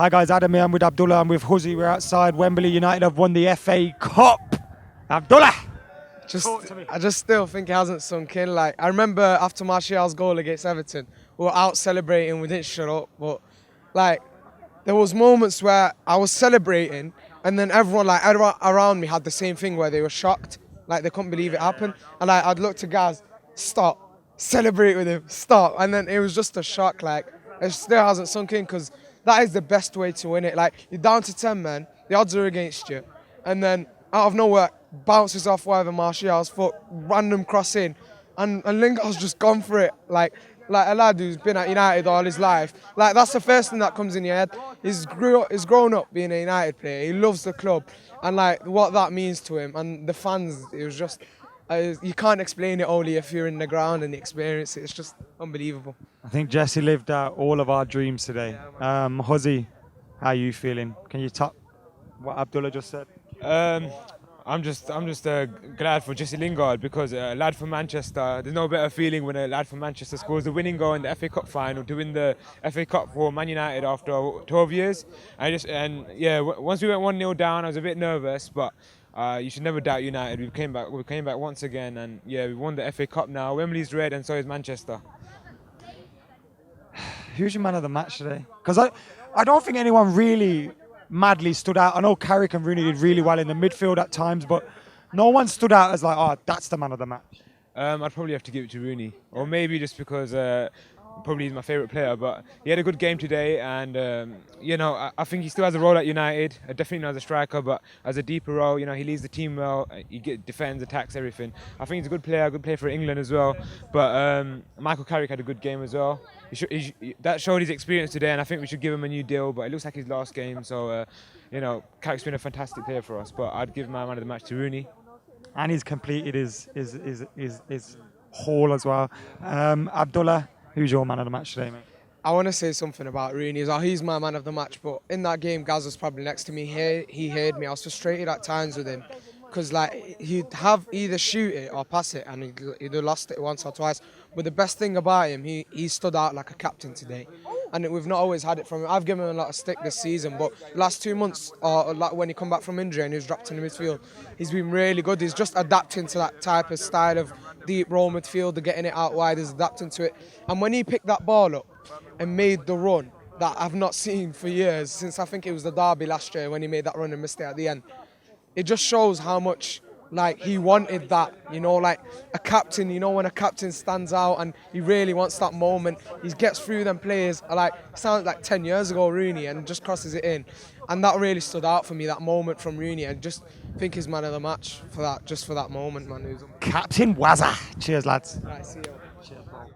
Hi guys, Adam here. I'm with Abdullah. I'm with Huzzy. We're outside Wembley. United have won the FA Cup. Abdullah, talk to me. I just still think it hasn't sunk in. Like, I remember after Martial's goal against Everton, we were out celebrating, we didn't shut up, but like there was moments where I was celebrating and then everyone like around me had the same thing where they were shocked, like they couldn't believe it happened. And like I'd look to guys, stop, celebrate with him, stop. And then it was just a shock, like it still hasn't sunk in because that is the best way to win it. Like you're down to 10 men, the odds are against you, and then out of nowhere, bounces off whatever Martial's foot, random cross in, and Lingard's just gone for it. Like a lad who's been at United all his life. Like that's the first thing that comes in your head. He's grown up being a United player. He loves the club, and like what that means to him and the fans. It was just you can't explain it only if you're in the ground and experience it. It's just unbelievable. I think Jesse lived out all of our dreams today. Huzzy, how are you feeling? Can you top what Abdullah just said? I'm just glad for Jesse Lingard because a lad from Manchester, there's no better feeling when a lad from Manchester scores the winning goal in the FA Cup final to win the FA Cup for Man United after 12 years. Once we went 1-0 down, I was a bit nervous, but you should never doubt United. We came back once again, and yeah, we won the FA Cup now. Wembley's red, and so is Manchester. Who's your man of the match today? Because I don't think anyone really madly stood out. I know Carrick and Rooney did really well in the midfield at times, but no one stood out as like, oh, that's the man of the match. I'd probably have to give it to Rooney, or maybe just because probably he's my favourite player. But he had a good game today, and I think he still has a role at United. Definitely not as a striker, but as a deeper role. You know, he leads the team well. He defends, attacks, everything. I think he's a good player for England as well. But Michael Carrick had a good game as well. That showed his experience today, and I think we should give him a new deal. But it looks like his last game, so Carrick's been a fantastic player for us. But I'd give my man of the match to Rooney. And he's completed his haul as well. Abdullah, who's your man of the match today, mate? I want to say something about Rooney. He's my man of the match, but in that game, Gaz was probably next to me. He heard me. I was frustrated at times with him because like he'd have either shoot it or pass it, and he'd have lost it once or twice. But the best thing about him, he stood out like a captain today. And we've not always had it from him. I've given him a lot of stick this season, but the last 2 months, or like when he come back from injury and he was dropped in the midfield, he's been really good. He's just adapting to that type of style of deep role midfielder, getting it out wide, he's adapting to it. And when he picked that ball up and made the run that I've not seen for years, since I think it was the derby last year when he made that run and missed it at the end, it just shows how much like he wanted that, like a captain, when a captain stands out and he really wants that moment, he gets through them players, like sounds like 10 years ago Rooney, and just crosses it in. And that really stood out for me, that moment from Rooney, and just think he's man of the match for that, just for that moment, man. Captain Wazza. Cheers, lads. Right, see you.